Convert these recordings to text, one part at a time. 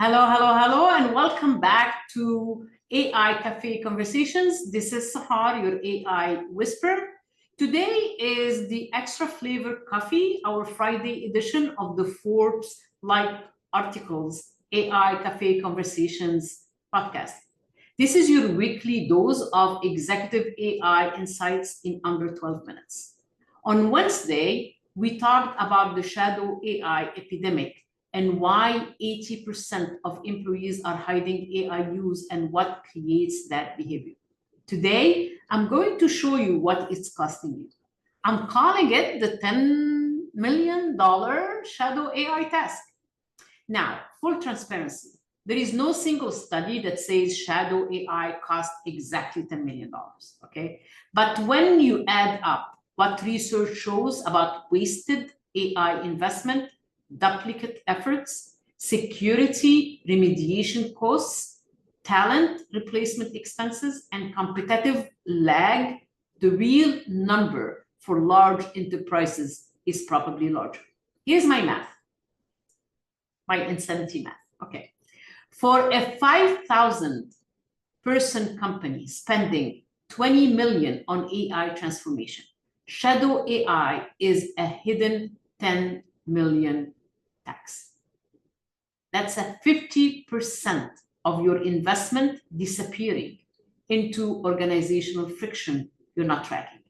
Hello, hello, hello, and welcome back to AI Cafe Conversations. This is Sahar, your AI whisperer. Today is the extra flavor coffee, our Friday edition of the Forbes Light Articles AI Cafe Conversations podcast. This is your weekly dose of executive AI insights in under 12 minutes. On Wednesday, we talked about the shadow AI epidemic and why 80% of employees are hiding AI use and what creates that behavior. Today, I'm going to show you what it's costing you. I'm calling it the $10 million shadow AI task. Now, full transparency, there is no single study that says shadow AI costs exactly $10 million, okay? But when you add up what research shows about wasted AI investment, duplicate efforts, security remediation costs, talent replacement expenses, and competitive lag, the real number for large enterprises is probably larger. Here's my math, my insanity math. Okay. For a 5,000 person company spending 20 million on AI transformation, shadow AI is a hidden 10 million tax. That's a 50% of your investment disappearing into organizational friction you're not tracking.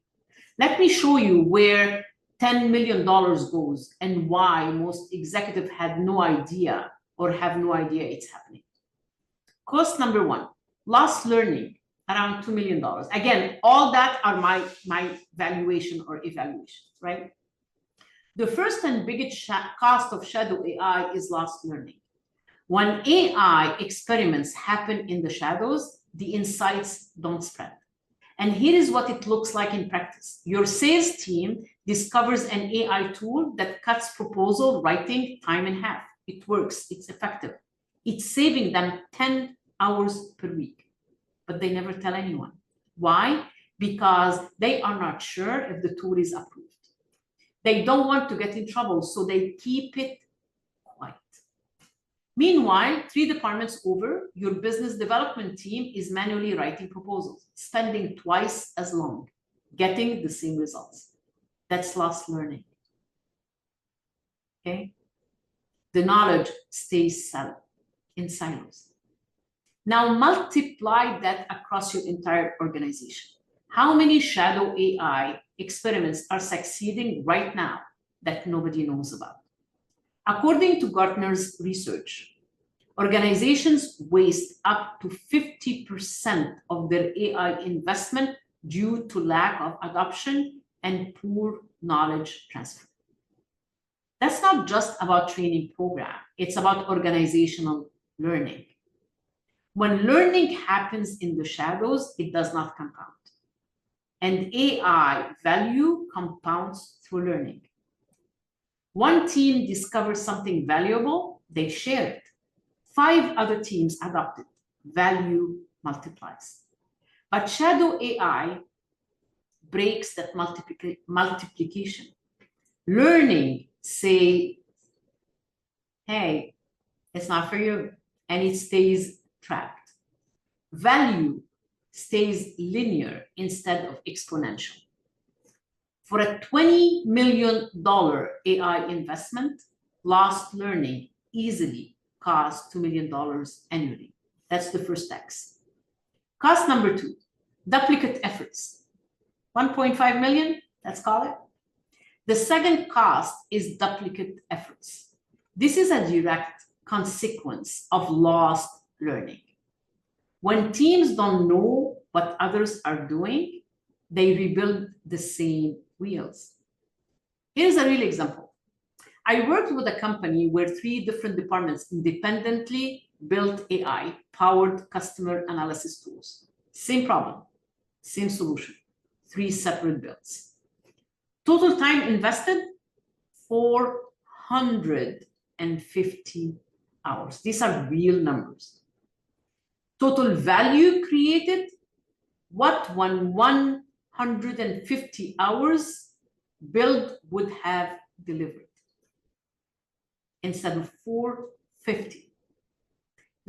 Let me show you where $10 million goes and why most executives had no idea or have no idea it's happening. Cost number one, lost learning, around $2 million. Again, all that are my valuation or evaluation, right? The first and biggest cost of shadow AI is lost learning. When AI experiments happen in the shadows, the insights don't spread. And here is what it looks like in practice. Your sales team discovers an AI tool that cuts proposal writing time in half. It works, it's effective. It's saving them 10 hours per week, but they never tell anyone. Why? Because they are not sure if the tool is approved. They don't want to get in trouble, so they keep it quiet. Meanwhile, 3 departments over, your business development team is manually writing proposals, spending twice as long, getting the same results. That's lost learning. Okay? The knowledge stays in silos. Now multiply that across your entire organization. How many shadow AI experiments are succeeding right now that nobody knows about? According to Gartner's research, organizations waste up to 50% of their AI investment due to lack of adoption and poor knowledge transfer. That's not just about training program, it's about organizational learning. When learning happens in the shadows, it does not compound. And AI value compounds through learning. One team discovers something valuable, they share it. 5 other teams adopt it. Value multiplies. But shadow AI breaks that multiplication. Learning say, hey, it's not for you, and it stays trapped. Value stays linear instead of exponential. For a $20 million AI investment, lost learning easily costs $2 million annually. That's the first X. Cost number 2, duplicate efforts. 1.5 million, let's call it. The second cost is duplicate efforts. This is a direct consequence of lost learning. When teams don't know what others are doing, they rebuild the same wheels. Here's a real example. I worked with a company where 3 different departments independently built AI-powered customer analysis tools. Same problem, same solution, 3 separate builds. Total time invested, 450 hours. These are real numbers. Total value created, what 150 hours build would have delivered instead of 450.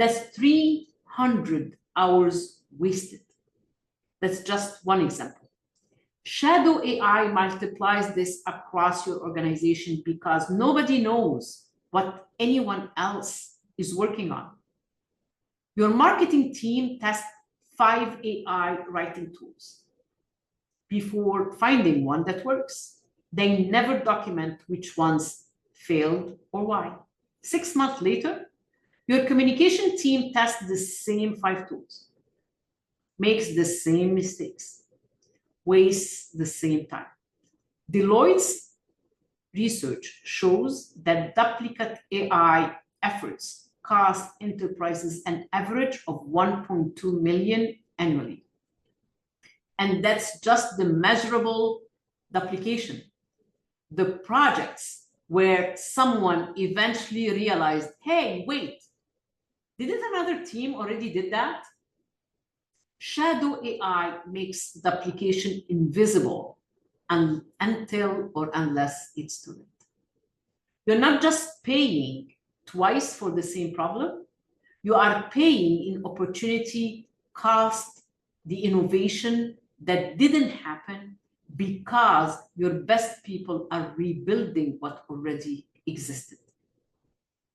That's 300 hours wasted. That's just one example. Shadow AI multiplies this across your organization because nobody knows what anyone else is working on. Your marketing team tests 5 AI writing tools before finding one that works. They never document which ones failed or why. 6 months later, your communication team tests the same 5 tools, makes the same mistakes, wastes the same time. Deloitte's research shows that duplicate AI efforts cost enterprises an average of 1.2 million annually. And that's just the measurable duplication. The projects where someone eventually realized, hey, wait, didn't another team already did that? Shadow AI makes duplication invisible until or unless it's too late. You're not just paying twice for the same problem, you are paying in opportunity cost, the innovation that didn't happen because your best people are rebuilding what already existed.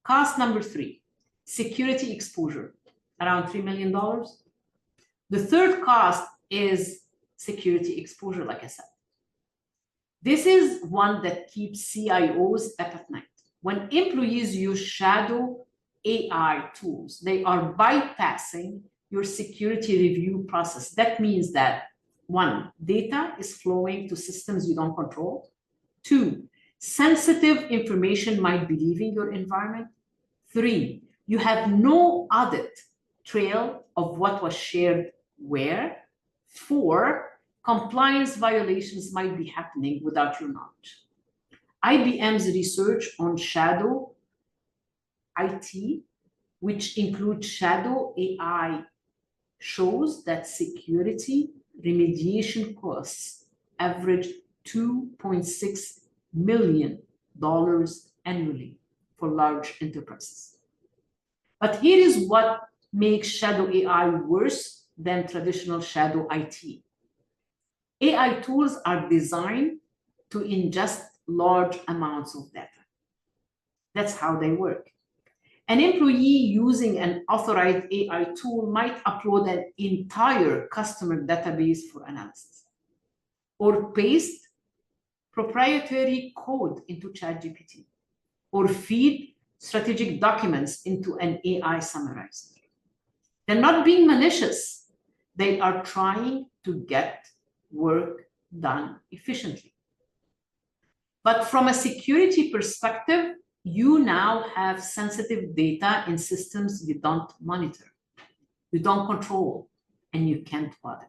Cost number 3, security exposure, around $3 million. The third cost is security exposure, like I said. This is one that keeps CIOs up at night. When employees use shadow AI tools, they are bypassing your security review process. That means that 1, data is flowing to systems you don't control. 2, sensitive information might be leaving your environment. 3, you have no audit trail of what was shared where. 4, compliance violations might be happening without your knowledge. IBM's research on shadow IT, which includes shadow AI, shows that security remediation costs average $2.6 million annually for large enterprises. But here is what makes shadow AI worse than traditional shadow IT. AI tools are designed to ingest large amounts of data. That's how they work. An employee using an authorized AI tool might upload an entire customer database for analysis, or paste proprietary code into ChatGPT, or feed strategic documents into an AI summarizer. They're not being malicious. They are trying to get work done efficiently. But from a security perspective, you now have sensitive data in systems you don't monitor, you don't control, and you can't audit.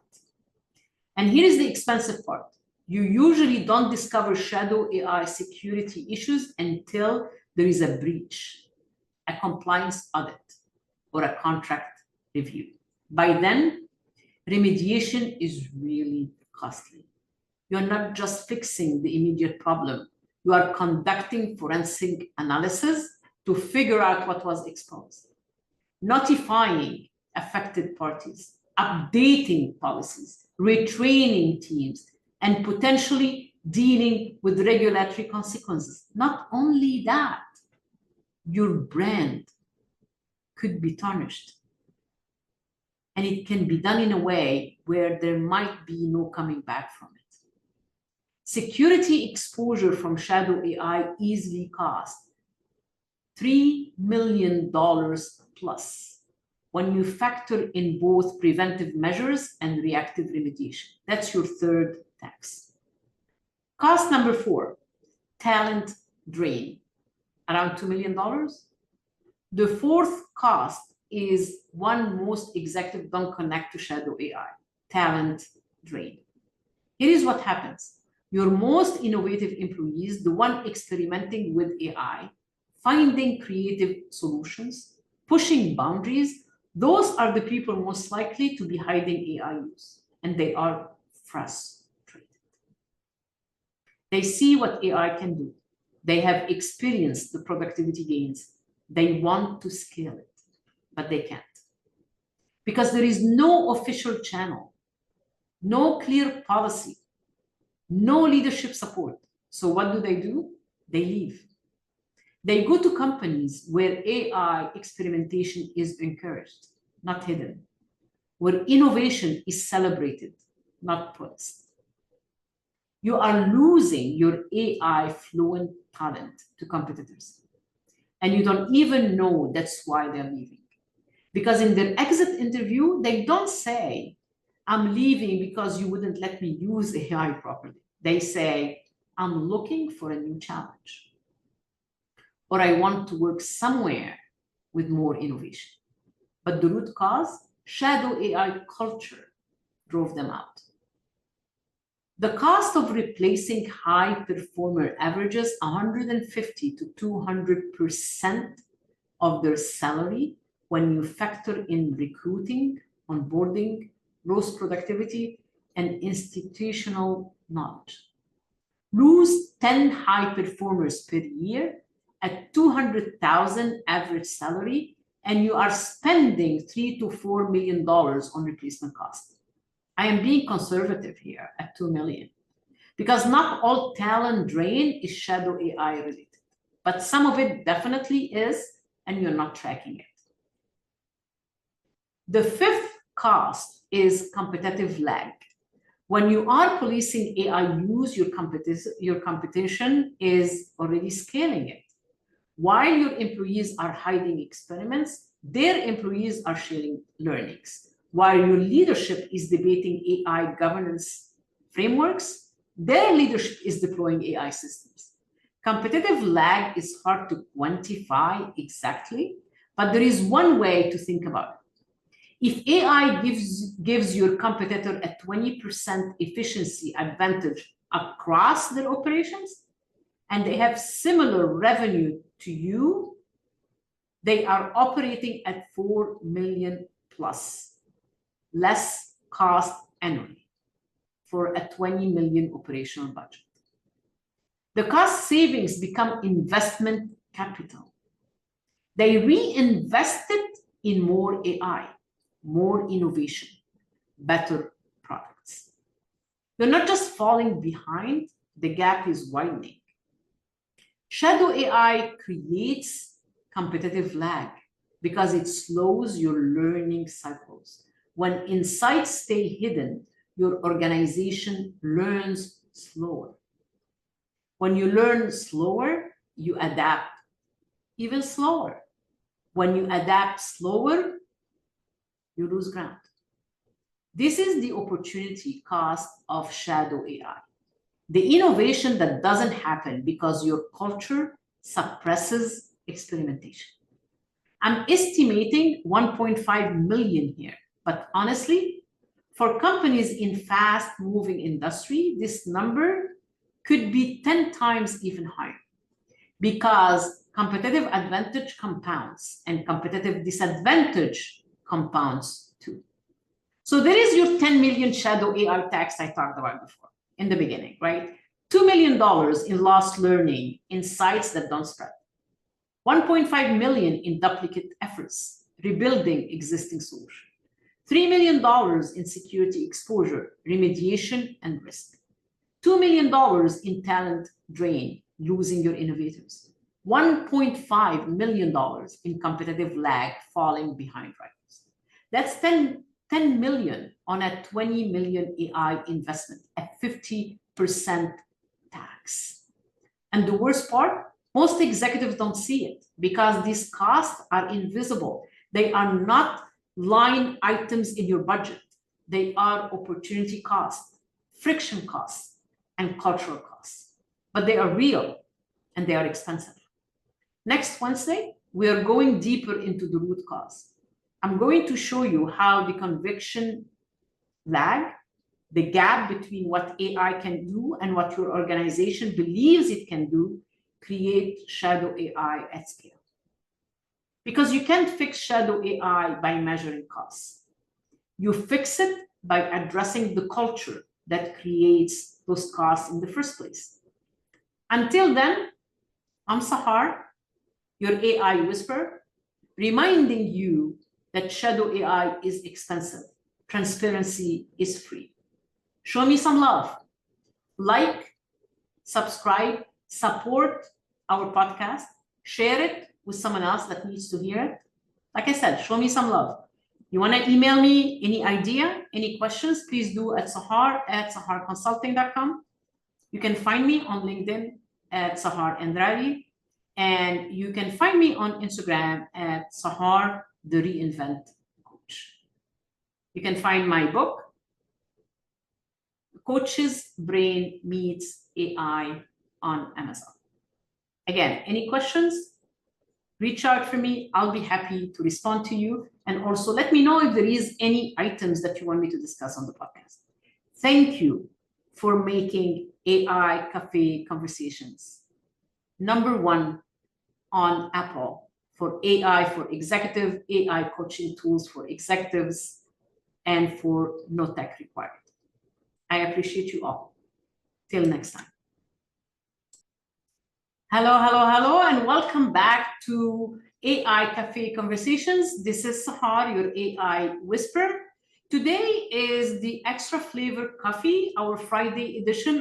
And here is the expensive part. You usually don't discover shadow AI security issues until there is a breach, a compliance audit, or a contract review. By then, remediation is really costly. You're not just fixing the immediate problem. You are conducting forensic analysis to figure out what was exposed, notifying affected parties, updating policies, retraining teams, and potentially dealing with regulatory consequences. Not only that, your brand could be tarnished. And it can be done in a way where there might be no coming back from it. Security exposure from shadow AI easily costs $3 million plus when you factor in both preventive measures and reactive remediation. That's your third tax. Cost number 4, talent drain, around $2 million. The fourth cost is one most executives don't connect to shadow AI, talent drain. Here is what happens. Your most innovative employees, the one experimenting with AI, finding creative solutions, pushing boundaries, those are the people most likely to be hiding AI use, and they are frustrated. They see what AI can do. They have experienced the productivity gains. They want to scale it, but they can't. Because there is no official channel, no clear policy, no leadership support. So what do? They leave. They go to companies where AI experimentation is encouraged, not hidden, where innovation is celebrated, not policed. You are losing your AI fluent talent to competitors. And you don't even know that's why they're leaving. Because in their exit interview, they don't say, I'm leaving because you wouldn't let me use AI properly. They say, I'm looking for a new challenge. Or I want to work somewhere with more innovation. But the root cause, shadow AI culture, drove them out. The cost of replacing high performer averages 150 to 200% of their salary when you factor in recruiting, onboarding, gross productivity, and institutional knowledge. Lose 10 high performers per year at 200,000 average salary, and you are spending $3 to $4 million on replacement costs. I am being conservative here at 2 million, because not all talent drain is shadow AI related, but some of it definitely is, and you're not tracking it. The fifth cost is competitive lag. When you are policing AI use, your competition is already scaling it. While your employees are hiding experiments, their employees are sharing learnings. While your leadership is debating AI governance frameworks, their leadership is deploying AI systems. Competitive lag is hard to quantify exactly, but there is one way to think about it. If AI gives your competitor a 20% efficiency advantage across their operations, and they have similar revenue to you, they are operating at 4 million plus, less cost annually for a 20 million operational budget. The cost savings become investment capital. They reinvested in more AI, more innovation, better products. You're not just falling behind, the gap is widening. Shadow AI creates competitive lag because it slows your learning cycles. When insights stay hidden, your organization learns slower. When you learn slower, you adapt even slower. When you adapt slower, you lose ground. This is the opportunity cost of shadow AI. The innovation that doesn't happen because your culture suppresses experimentation. I'm estimating 1.5 million here, but honestly, for companies in fast-moving industry, this number could be 10 times even higher, because competitive advantage compounds and competitive disadvantage compounds too. So there is your 10 million shadow AI tax I talked about before in the beginning, right? $2 million in lost learning, insights that don't spread. 1.5 million in duplicate efforts, rebuilding existing solution. $3 million in security exposure, remediation and risk. $2 million in talent drain, losing your innovators. $1.5 million in competitive lag, falling behind rivals. That's 10 million on a 20 million AI investment at 50% tax. And the worst part, most executives don't see it because these costs are invisible. They are not line items in your budget. They are opportunity costs, friction costs, and cultural costs. But they are real and they are expensive. Next Wednesday, we are going deeper into the root cause. I'm going to show you how the conviction lag, the gap between what AI can do and what your organization believes it can do, create shadow AI at scale. Because you can't fix shadow AI by measuring costs. You fix it by addressing the culture that creates those costs in the first place. Until then, I'm Sahar, your AI whisperer, reminding you that shadow AI is expensive. Transparency is free. Show me some love. Like, subscribe, support our podcast, share it with someone else that needs to hear it. Like I said, show me some love. You want to email me any idea, any questions, please do at saharconsulting.com. You can find me on LinkedIn at Sahar Andrade, and you can find me on Instagram at Sahar the Reinvent Coach. You can find my book, Coach's Brain Meets AI, on Amazon. Again, any questions? Reach out for me. I'll be happy to respond to you. And also let me know if there is any items that you want me to discuss on the podcast. Thank you for making AI Cafe Conversations #1 on Apple for AI for executive, AI coaching tools for executives, and for no tech required. I appreciate you all. Till next time. Hello, hello, hello, and welcome back to AI Cafe Conversations. This is Sahar, your AI whisperer. Today is the extra flavor coffee, our Friday edition